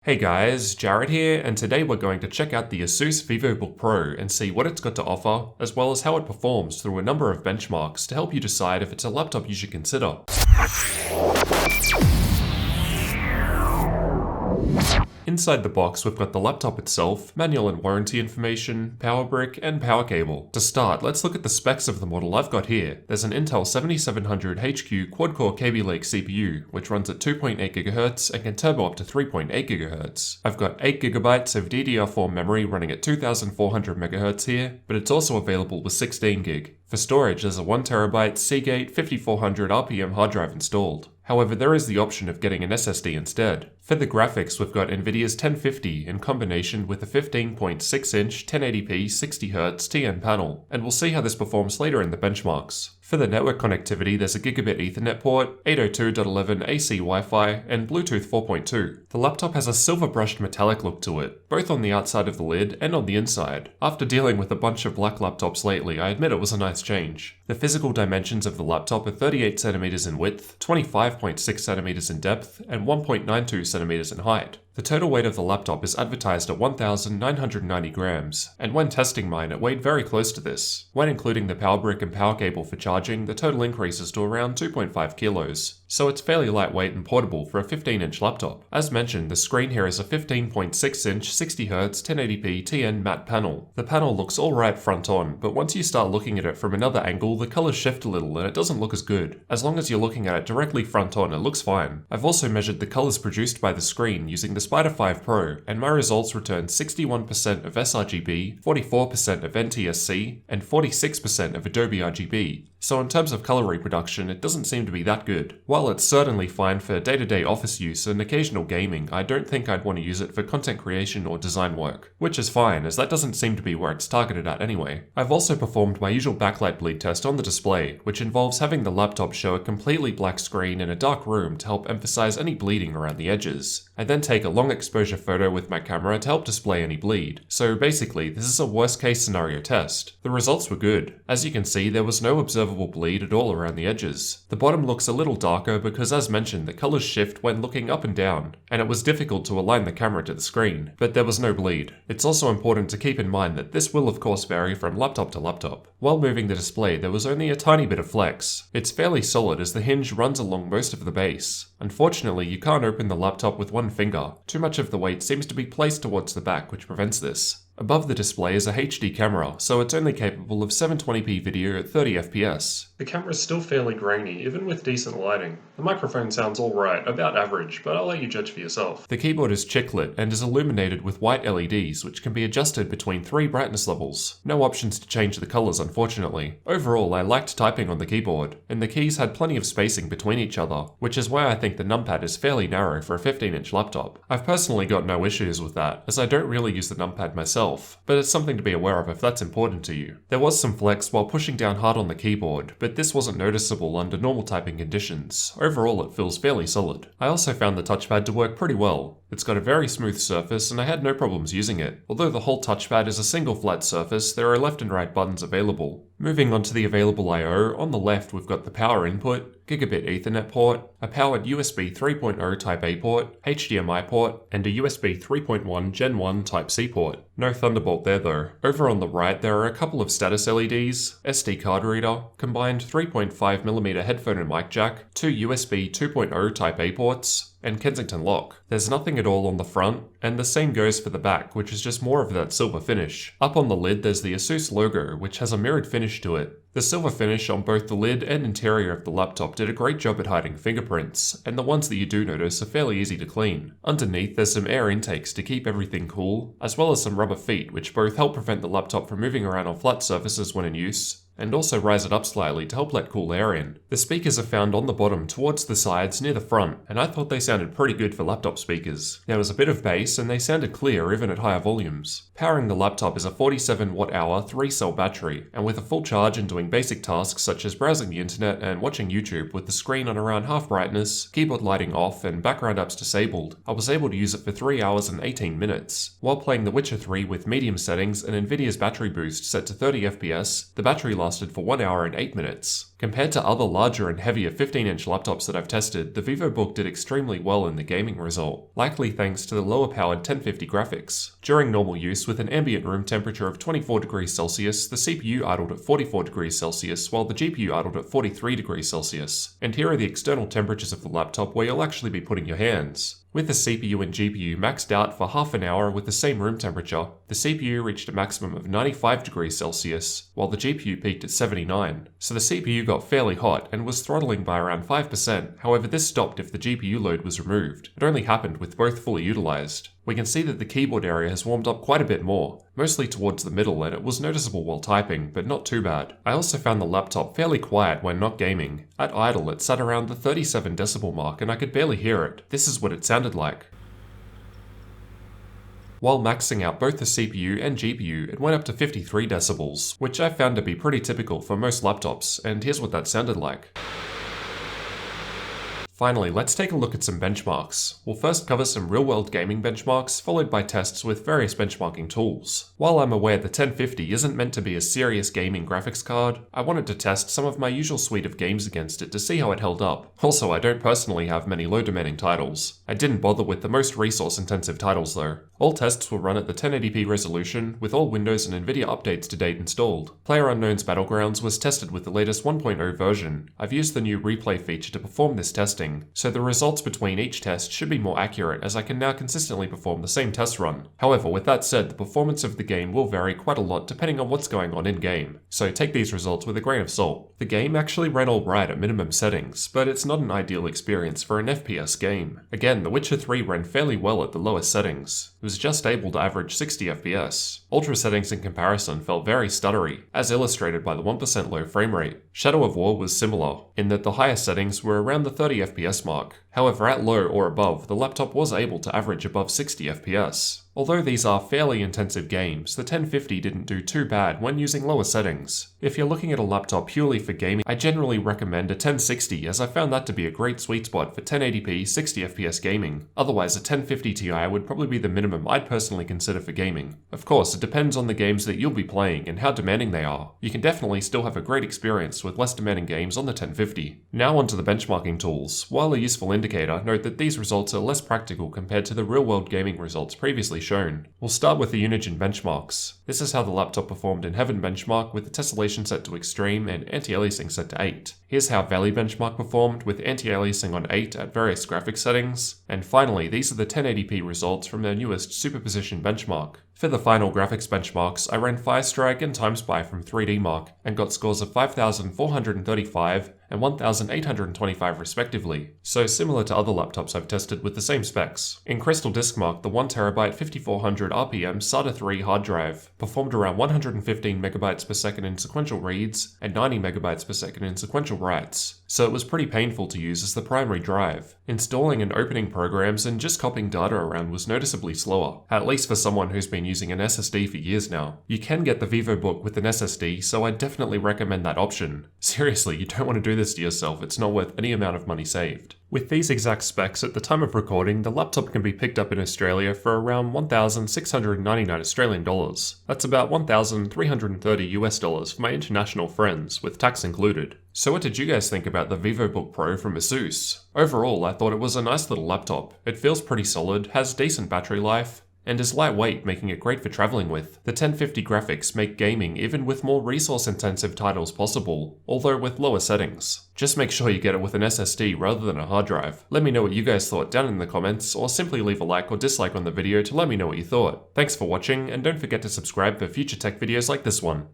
Hey guys, Jared here, and today we're going to check out the ASUS VivoBook Pro and see what it's got to offer, as well as how it performs through a number of benchmarks to help you decide if it's a laptop you should consider. Inside the box, we've got the laptop itself, manual and warranty information, power brick, and power cable. To start, let's look at the specs of the model I've got here. There's an Intel 7700 HQ quad-core Kaby Lake CPU, which runs at 2.8 GHz and can turbo up to 3.8 GHz. I've got 8 GB of DDR4 memory running at 2400 MHz here, but it's also available with 16 GB. For storage, there's a 1TB Seagate 5400 RPM hard drive installed. However, there is the option of getting an SSD instead. For the graphics, we've got Nvidia's 1050 in combination with a 15.6-inch 1080p 60Hz TN panel, and we'll see how this performs later in the benchmarks. For the network connectivity, there's a Gigabit Ethernet port, 802.11 AC Wi-Fi, and Bluetooth 4.2. The laptop has a silver-brushed metallic look to it, both on the outside of the lid and on the inside. After dealing with a bunch of black laptops lately, I admit it was a nice change. The physical dimensions of the laptop are 38cm in width, 25.6cm in depth, and 1.92cm in height. The total weight of the laptop is advertised at 1,990 grams, and when testing mine it weighed very close to this. When including the power brick and power cable for charging, the total increases to around 2.5 kilos, so it's fairly lightweight and portable for a 15-inch laptop. As mentioned, the screen here is a 15.6-inch 60Hz 1080p TN matte panel. The panel looks alright front on, but once you start looking at it from another angle, the colors shift a little and it doesn't look as good. As long as you're looking at it directly front on, it looks fine. I've also measured the colors produced by the screen using the Spider 5 Pro, and my results returned 61% of sRGB, 44% of NTSC, and 46% of Adobe RGB. So in terms of color reproduction, it doesn't seem to be that good. While it's certainly fine for day-to-day office use and occasional gaming, I don't think I'd want to use it for content creation or design work. Which is fine, as that doesn't seem to be where it's targeted at anyway. I've also performed my usual backlight bleed test on the display, which involves having the laptop show a completely black screen in a dark room to help emphasize any bleeding around the edges. I then take a long exposure photo with my camera to help display any bleed. So basically, this is a worst case scenario test. The results were good. As you can see, there was no observable bleed at all around the edges. The bottom looks a little darker because, as mentioned, the colors shift when looking up and down, and it was difficult to align the camera to the screen, but there was no bleed. It's also important to keep in mind that this will of course vary from laptop to laptop. While moving the display, there was only a tiny bit of flex. It's fairly solid as the hinge runs along most of the base. Unfortunately, you can't open the laptop with one finger. Too much of the weight seems to be placed towards the back, which prevents this. Above the display is a HD camera, so it's only capable of 720p video at 30 FPS. The camera is still fairly grainy, even with decent lighting. The microphone sounds alright, about average, but I'll let you judge for yourself. The keyboard is chiclet and is illuminated with white LEDs, which can be adjusted between 3 brightness levels. No options to change the colors, unfortunately. Overall, I liked typing on the keyboard, and the keys had plenty of spacing between each other, which is why I think the numpad is fairly narrow for a 15-inch laptop. I've personally got no issues with that, as I don't really use the numpad myself, but it's something to be aware of if that's important to you. There was some flex while pushing down hard on the keyboard, but this wasn't noticeable under normal typing conditions. Overall, it feels fairly solid. I also found the touchpad to work pretty well. It's got a very smooth surface and I had no problems using it. Although the whole touchpad is a single flat surface, there are left and right buttons available. Moving on to the available I/O, on the left we've got the power input, Gigabit Ethernet port, a powered USB 3.0 Type A port, HDMI port, and a USB 3.1 Gen 1 Type C port. No Thunderbolt there though. Over on the right there are a couple of status LEDs, SD card reader, combined 3.5mm headphone and mic jack, 2 USB 2.0 Type A ports, and Kensington lock. There's nothing at all on the front, and the same goes for the back, which is just more of that silver finish. Up on the lid there's the ASUS logo, which has a mirrored finish to it. The silver finish on both the lid and interior of the laptop did a great job at hiding fingerprints, and the ones that you do notice are fairly easy to clean. Underneath there's some air intakes to keep everything cool, as well as some rubber feet which both help prevent the laptop from moving around on flat surfaces when in use, and also rise it up slightly to help let cool air in. The speakers are found on the bottom towards the sides near the front, and I thought they sounded pretty good for laptop speakers. There was a bit of bass and they sounded clear even at higher volumes. Powering the laptop is a 47 watt-hour 3-cell battery, and with a full charge and doing basic tasks such as browsing the internet and watching YouTube with the screen on around half brightness, keyboard lighting off, and background apps disabled, I was able to use it for 3 hours and 18 minutes. While playing The Witcher 3 with medium settings and Nvidia's battery boost set to 30 FPS, the battery lasted for 1 hour and 8 minutes. Compared to other larger and heavier 15-inch laptops that I've tested, the VivoBook did extremely well in the gaming result, likely thanks to the lower powered 1050 graphics. During normal use with an ambient room temperature of 24 degrees Celsius, the CPU idled at 44 degrees Celsius while the GPU idled at 43 degrees Celsius. And here are the external temperatures of the laptop where you'll actually be putting your hands. With the CPU and GPU maxed out for half an hour with the same room temperature, the CPU reached a maximum of 95 degrees Celsius, while the GPU peaked at 79. So the CPU got fairly hot and was throttling by around 5%, however this stopped if the GPU load was removed. It only happened with both fully utilized. We can see that the keyboard area has warmed up quite a bit more, mostly towards the middle, and it was noticeable while typing, but not too bad. I also found the laptop fairly quiet when not gaming. At idle, it sat around the 37 decibel mark and I could barely hear it. This is what it sounded like. While maxing out both the CPU and GPU, it went up to 53 decibels, which I found to be pretty typical for most laptops, and here's what that sounded like. Finally, let's take a look at some benchmarks. We'll first cover some real-world gaming benchmarks, followed by tests with various benchmarking tools. While I'm aware the 1050 isn't meant to be a serious gaming graphics card, I wanted to test some of my usual suite of games against it to see how it held up. Also, I don't personally have many low-demanding titles. I didn't bother with the most resource-intensive titles though. All tests will run at the 1080p resolution, with all Windows and Nvidia updates to date installed. PlayerUnknown's Battlegrounds was tested with the latest 1.0 version. I've used the new replay feature to perform this testing, so the results between each test should be more accurate as I can now consistently perform the same test run. However, with that said, the performance of the game will vary quite a lot depending on what's going on in-game, so take these results with a grain of salt. The game actually ran alright at minimum settings, but it's not an ideal experience for an FPS game. Again, The Witcher 3 ran fairly well at the lowest settings. It was just able to average 60 FPS. Ultra settings in comparison felt very stuttery, as illustrated by the 1% low frame rate. Shadow of War was similar, in that the highest settings were around the 30 FPS mark. However, at low or above, the laptop was able to average above 60 FPS. Although these are fairly intensive games, the 1050 didn't do too bad when using lower settings. If you're looking at a laptop purely for gaming, I generally recommend a 1060 as I found that to be a great sweet spot for 1080p 60 FPS gaming. Otherwise, a 1050 Ti would probably be the minimum I'd personally consider for gaming. Of course, it depends on the games that you'll be playing and how demanding they are. You can definitely still have a great experience with less demanding games on the 1050. Now onto the benchmarking tools. While a useful indicator, note that these results are less practical compared to the real-world gaming results previously shown. We'll start with the Unigine benchmarks. This is how the laptop performed in Heaven benchmark with the tessellation set to extreme and anti-aliasing set to 8. Here's how Valley benchmark performed with anti-aliasing on 8 at various graphics settings. And finally, these are the 1080p results from their newest superposition benchmark. For the final graphics benchmarks, I ran Firestrike and TimeSpy from 3DMark and got scores of 5,435 and 1,825 respectively, so similar to other laptops I've tested with the same specs. In Crystal DiskMark, the 1TB 5400 RPM SATA 3 hard drive performed around 115 MB per second in sequential reads and 90 MB per second in sequential writes, so it was pretty painful to use as the primary drive. Installing and opening programs and just copying data around was noticeably slower, at least for someone who's been using an SSD for years now. You can get the VivoBook with an SSD, so I definitely recommend that option. Seriously, you don't want to do this to yourself, it's not worth any amount of money saved. With these exact specs, at the time of recording, the laptop can be picked up in Australia for around 1,699 Australian dollars. That's about 1,330 US dollars for my international friends, with tax included. So what did you guys think about the VivoBook Pro from ASUS? Overall, I thought it was a nice little laptop. It feels pretty solid, has decent battery life, and is lightweight, making it great for traveling with. The 1050 graphics make gaming even with more resource-intensive titles possible, although with lower settings. Just make sure you get it with an SSD rather than a hard drive. Let me know what you guys thought down in the comments, or simply leave a like or dislike on the video to let me know what you thought. Thanks for watching, and don't forget to subscribe for future tech videos like this one.